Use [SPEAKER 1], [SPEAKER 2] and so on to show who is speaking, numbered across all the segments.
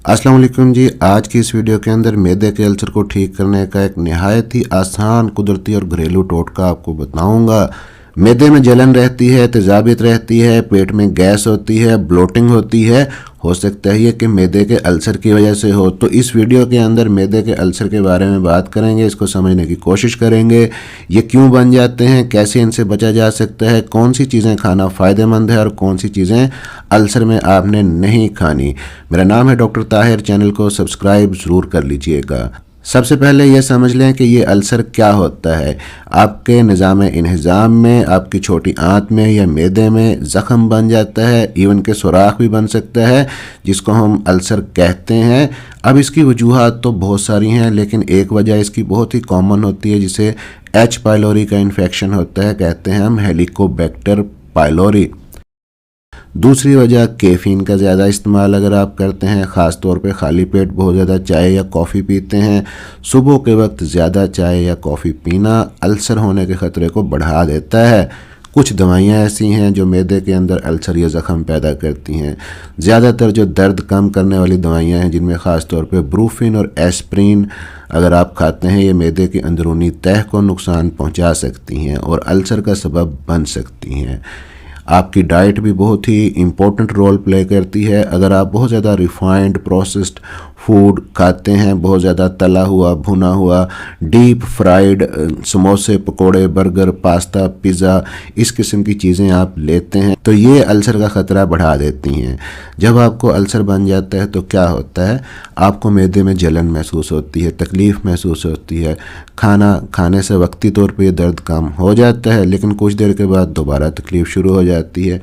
[SPEAKER 1] अस्सलाम वालेकुम जी। आज की इस वीडियो के अंदर मैदे के अल्सर को ठीक करने का एक नहायत ही आसान, कुदरती और घरेलू टोटका आपको बताऊंगा। मैदे में जलन रहती है, तेजाबियत रहती है, पेट में गैस होती है, ब्लोटिंग होती है, हो सकता है ये कि मैदे के अल्सर की वजह से हो। तो इस वीडियो के अंदर मैदे के अल्सर के बारे में बात करेंगे, इसको समझने की कोशिश करेंगे। ये क्यों बन जाते हैं, कैसे इनसे बचा जा सकता है, कौन सी चीज़ें खाना फ़ायदेमंद है और कौन सी चीज़ें अल्सर में आपने नहीं खानी। मेरा नाम है डॉक्टर ताहिर। चैनल को सब्सक्राइब ज़रूर कर लीजिएगा। सबसे पहले ये समझ लें कि ये अल्सर क्या होता है। आपके निज़ाम इन्हिज़ाम में, आपकी छोटी आंत में या मैदे में ज़ख़म बन जाता है, इवन के सुराख भी बन सकता है, जिसको हम अल्सर कहते हैं। अब इसकी वजूहात तो बहुत सारी हैं, लेकिन एक वजह इसकी बहुत ही कॉमन होती है, जिसे एच पाइलोरी का इन्फेक्शन होता है, कहते हैं हम हेलिकोबैक्टर पाइलोरी। दूसरी वजह कैफ़ीन का ज़्यादा इस्तेमाल अगर आप करते हैं, ख़ास तौर पे खाली पेट बहुत ज़्यादा चाय या कॉफ़ी पीते हैं, सुबह के वक्त ज़्यादा चाय या कॉफ़ी पीना अल्सर होने के ख़तरे को बढ़ा देता है। कुछ दवाइयाँ ऐसी हैं जो मैदे के अंदर अल्सर या ज़ख़म पैदा करती हैं। ज़्यादातर जो दर्द कम करने वाली दवाइयाँ हैं, जिनमें ख़ास तौर पे ब्रूफिन और एस्प्रिन अगर आप खाते हैं, ये मैदे की अंदरूनी तह को नुकसान पहुँचा सकती हैं और अल्सर का सबब बन सकती हैं। आपकी डाइट भी बहुत ही इम्पोर्टेंट रोल प्ले करती है। अगर आप बहुत ज़्यादा रिफाइंड प्रोसेस्ड फूड खाते हैं, बहुत ज़्यादा तला हुआ, भुना हुआ, डीप फ्राइड समोसे, पकोड़े, बर्गर, पास्ता, पिज़्ज़ा, इस किस्म की चीज़ें आप लेते हैं, तो ये अल्सर का ख़तरा बढ़ा देती हैं। जब आपको अल्सर बन जाता है तो क्या होता है, आपको मैदे में जलन महसूस होती है, तकलीफ़ महसूस होती है। खाना खाने से वक्ती तौर पे ये दर्द कम हो जाता है, लेकिन कुछ देर के बाद दोबारा तकलीफ़ शुरू हो जाती है।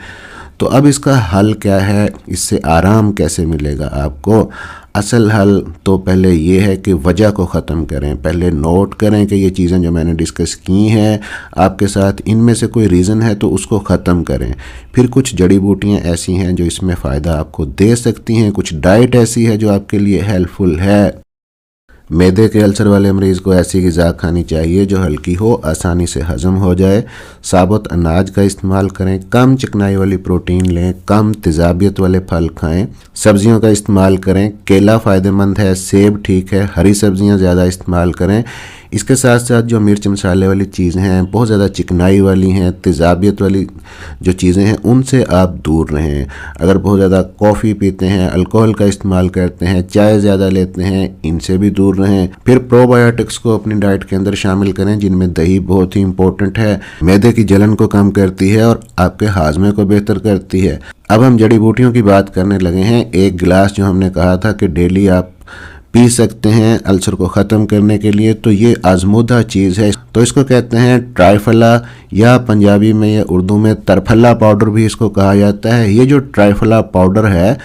[SPEAKER 1] तो अब इसका हल क्या है, इससे आराम कैसे मिलेगा आपको? असल हल तो पहले ये है कि वजह को ख़त्म करें। पहले नोट करें कि ये चीज़ें जो मैंने डिस्कस की हैं आपके साथ, इनमें से कोई रीज़न है तो उसको ख़त्म करें। फिर कुछ जड़ी बूटियाँ ऐसी हैं जो इसमें फ़ायदा आपको दे सकती हैं, कुछ डाइट ऐसी है जो आपके लिए हेल्पफुल है। मैदे के अल्सर वाले मरीज़ को ऐसी ग़िज़ा खानी चाहिए जो हल्की हो, आसानी से हज़म हो जाए। साबुत अनाज का इस्तेमाल करें, कम चिकनाई वाली प्रोटीन लें, कम तेज़ाबियत वाले फल खाएं, सब्जियों का इस्तेमाल करें। केला फ़ायदेमंद है, सेब ठीक है, हरी सब्जियां ज़्यादा इस्तेमाल करें। इसके साथ साथ जो मिर्च मसाले वाली चीज़ें हैं, बहुत ज़्यादा चिकनाई वाली हैं, तेज़ाबियत वाली जो चीज़ें हैं, उनसे आप दूर रहें। अगर बहुत ज़्यादा कॉफ़ी पीते हैं, अल्कोहल का इस्तेमाल करते हैं, चाय ज़्यादा लेते हैं, इनसे भी दूर रहें। फिर प्रोबायोटिक्स को अपनी डाइट के अंदर शामिल करें, जिनमें दही बहुत ही इंपॉर्टेंट है, मैदे की जलन को कम करती है और आपके हाजमे को बेहतर करती है। अब हम जड़ी बूटियों की बात करने लगे हैं। एक गिलास जो हमने कहा था कि डेली आप पी सकते हैं अल्सर को ख़त्म करने के लिए, तो ये आजमूदा चीज़ है। तो इसको कहते हैं ट्राइफला, या पंजाबी में या उर्दू में तरफला पाउडर भी इसको कहा जाता है। ये जो ट्राइफला पाउडर है,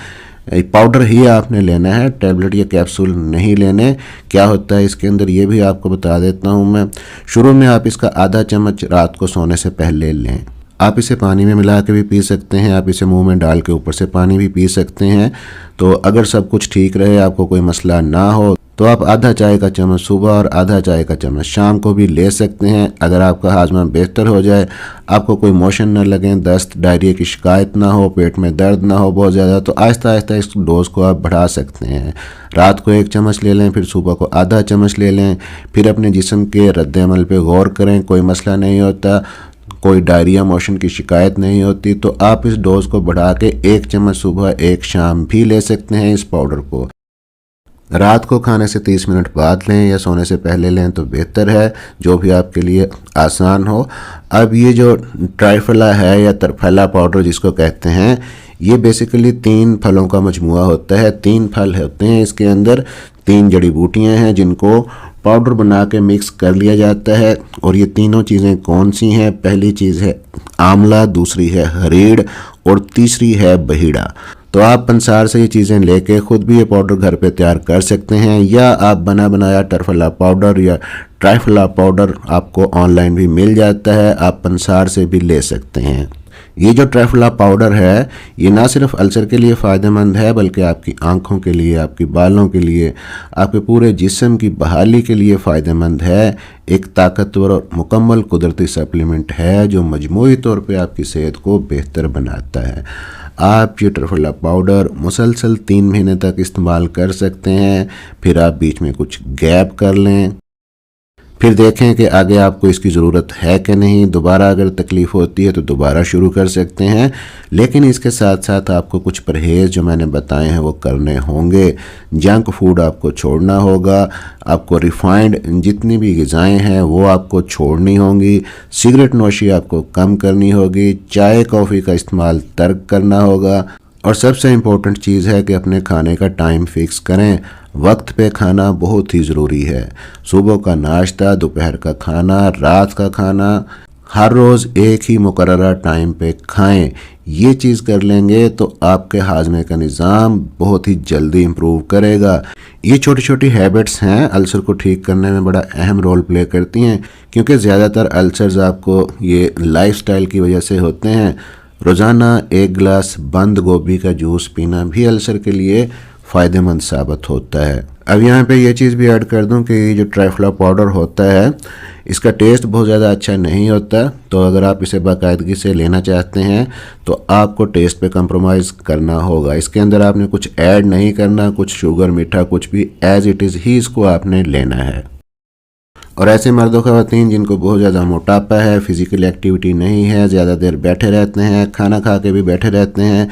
[SPEAKER 1] पाउडर ही आपने लेना है, टैबलेट या कैप्सूल नहीं लेने। क्या होता है इसके अंदर ये भी आपको बता देता हूँ मैं। शुरू में आप इसका आधा चम्मच रात को सोने से पहले लें। आप इसे पानी में मिला के भी पी सकते हैं, आप इसे मुंह में डाल के ऊपर से पानी भी पी सकते हैं। तो अगर सब कुछ ठीक रहे, आपको कोई मसला ना हो, तो आप आधा चाय का चम्मच सुबह और आधा चाय का चम्मच शाम को भी ले सकते हैं। अगर आपका हाजमा बेहतर हो जाए, आपको कोई मोशन ना लगे, दस्त डायरिया की शिकायत ना हो, पेट में दर्द ना हो बहुत ज़्यादा, तो आहिस्ता आहिस्ता इस डोज को आप बढ़ा सकते हैं। रात को 1 चम्मच ले लें, फिर सुबह को आधा चम्मच ले लें। फिर अपने जिस्म के रद्द-ए-अमल पे गौर करें, कोई मसला नहीं होता, कोई डायरिया मोशन की शिकायत नहीं होती, तो आप इस डोज को बढ़ा के 1 चम्मच सुबह 1 शाम भी ले सकते हैं। इस पाउडर को रात को खाने से 30 मिनट बाद लें या सोने से पहले लें तो बेहतर है, जो भी आपके लिए आसान हो। अब ये जो ट्राइफला है या तरफला पाउडर जिसको कहते हैं, ये बेसिकली 3 फलों का मजमुआ होता है। 3 फल होते हैं इसके अंदर, 3 जड़ी बूटियाँ हैं जिनको पाउडर बना के मिक्स कर लिया जाता है। और ये तीनों चीज़ें कौन सी हैं? पहली चीज़ है आंवला, दूसरी है हरीड़ और तीसरी है बहीड़ा। तो आप पंसार से ये चीज़ें लेके खुद भी ये पाउडर घर पे तैयार कर सकते हैं, या आप बना बनाया टरफला पाउडर या ट्राइफला पाउडर आपको ऑनलाइन भी मिल जाता है, आप पंसार से भी ले सकते हैं। ये जो ट्राइफला पाउडर है, ये ना सिर्फ अल्सर के लिए फ़ायदेमंद है, बल्कि आपकी आंखों के लिए, आपकी बालों के लिए, आपके पूरे जिस्म की बहाली के लिए फ़ायदेमंद है। एक ताकतवर और मुकम्मल कुदरती सप्लीमेंट है जो मजमूई तौर पे आपकी सेहत को बेहतर बनाता है। आप ये ट्रफला पाउडर मुसलसल 3 महीने तक इस्तेमाल कर सकते हैं। फिर आप बीच में कुछ गैप कर लें, फिर देखें कि आगे आपको इसकी ज़रूरत है कि नहीं। दोबारा अगर तकलीफ़ होती है तो दोबारा शुरू कर सकते हैं, लेकिन इसके साथ साथ आपको कुछ परहेज़ जो मैंने बताए हैं वो करने होंगे। जंक फूड आपको छोड़ना होगा, आपको रिफाइंड जितनी भी ग़िज़ाएँ हैं वो आपको छोड़नी होंगी, सिगरेट नोशी आपको कम करनी होगी, चाय कॉफ़ी का इस्तेमाल तर्क करना होगा, और सबसे इम्पोर्टेंट चीज़ है कि अपने खाने का टाइम फिक्स करें। वक्त पे खाना बहुत ही ज़रूरी है। सुबह का नाश्ता, दोपहर का खाना, रात का खाना हर रोज़ एक ही मुकर्ररा टाइम पे खाएं। ये चीज़ कर लेंगे तो आपके हाजमे का निज़ाम बहुत ही जल्दी इम्प्रूव करेगा। ये छोटी छोटी हैबिट्स हैं, अल्सर को ठीक करने में बड़ा अहम रोल प्ले करती हैं, क्योंकि ज़्यादातर अल्सर्स आपको ये लाइफस्टाइल की वजह से होते हैं। रोज़ाना 1 गिलास बंद गोभी का जूस पीना भी अल्सर के लिए फ़ायदेमंद साबित होता है। अब यहाँ पे ये चीज़ भी ऐड कर दूँ कि जो ट्राइफ्ला पाउडर होता है इसका टेस्ट बहुत ज़्यादा अच्छा नहीं होता, तो अगर आप इसे बाकायदगी से लेना चाहते हैं तो आपको टेस्ट पे कंप्रोमाइज़ करना होगा। इसके अंदर आपने कुछ ऐड नहीं करना, कुछ शुगर मीठा कुछ भी, एज़ इट इज़ ही इसको आपने लेना है। और ऐसे मर्दों ख़वातीन जिनको बहुत ज़्यादा मोटापा है, फिज़िकल एक्टिविटी नहीं है, ज़्यादा देर बैठे रहते हैं, खाना खा के भी बैठे रहते हैं,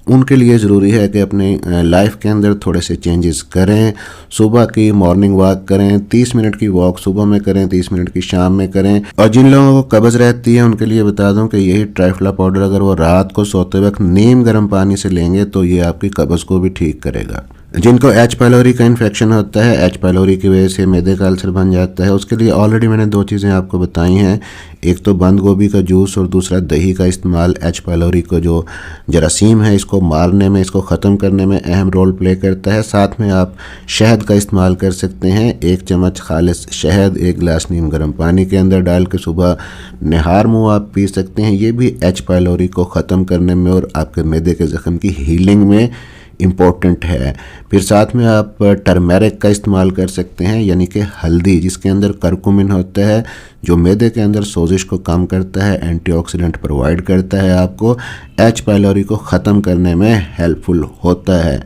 [SPEAKER 1] उनके लिए ज़रूरी है कि अपनी लाइफ के अंदर थोड़े से चेंजेस करें। सुबह की मॉर्निंग वॉक करें, 30 मिनट की वॉक सुबह में करें, 30 मिनट की शाम में करें। और जिन लोगों को कब्ज़ रहती है उनके लिए बता दूं कि यही ट्राइफ्ला पाउडर अगर वो रात को सोते वक्त नीम गर्म पानी से लेंगे तो ये आपकी कब्ज़ को भी ठीक करेगा। जिनको एच पाइलोरी का इन्फेक्शन होता है, एच पाइलोरी की वजह से मैदे का अल्सर बन जाता है, उसके लिए ऑलरेडी मैंने 2 चीज़ें आपको बताई हैं। एक तो बंद गोभी का जूस और दूसरा दही का इस्तेमाल एच पाइलोरी को जो जरासीम है इसको मारने में, इसको ख़त्म करने में अहम रोल प्ले करता है। साथ में आप शहद का इस्तेमाल कर सकते हैं। 1 चम्मच खालिस शहद 1 गिलास नीम गर्म पानी के अंदर डाल के सुबह निहार मुँह आप पी सकते हैं। ये भी एच पाइलोरी को ख़त्म करने में और आपके मैदे के ज़ख्म की हीलिंग में इम्पोर्टेंट है। फिर साथ में आप टर्मेरिक का इस्तेमाल कर सकते हैं, यानी कि हल्दी जिसके अंदर करकुमिन होता है, जो मैदे के अंदर सोजिश को कम करता है, एंटीऑक्सीडेंट प्रोवाइड करता है, आपको एच पाइलोरी को ख़त्म करने में हेल्पफुल होता है।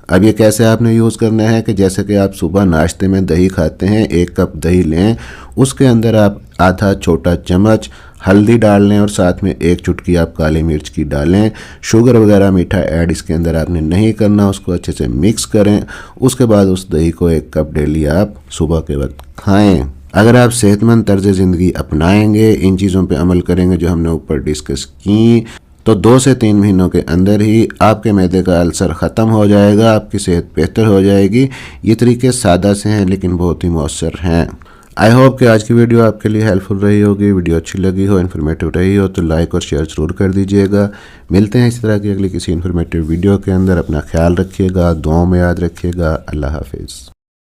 [SPEAKER 1] अब ये कैसे आपने यूज़ करना है कि जैसे कि आप सुबह नाश्ते में दही खाते हैं, 1 कप दही लें, उसके अंदर आप आधा छोटा चम्मच हल्दी डाल लें और साथ में 1 चुटकी आप काली मिर्च की डालें। शुगर वगैरह मीठा ऐड इसके अंदर आपने नहीं करना, उसको अच्छे से मिक्स करें। उसके बाद उस दही को 1 कप डेली आप सुबह के वक्त खाएं। अगर आप सेहतमंद तर्ज ज़िंदगी अपनाएंगे, इन चीज़ों पे अमल करेंगे जो हमने ऊपर डिस्कस की, तो 2 से 3 महीनों के अंदर ही आपके मैदे का अल्सर ख़त्म हो जाएगा, आपकी सेहत बेहतर हो जाएगी। ये तरीके सादा से हैं लेकिन बहुत ही मौसर हैं। आई होप कि आज की वीडियो आपके लिए हेल्पफुल रही होगी। वीडियो अच्छी लगी हो, इन्फॉर्मेटिव रही हो तो लाइक और शेयर ज़रूर कर दीजिएगा। मिलते हैं इस तरह की अगली किसी इन्फॉर्मेटिव वीडियो के अंदर। अपना ख्याल रखिएगा, दुआओं में याद रखिएगा। अल्लाह हाफिज़।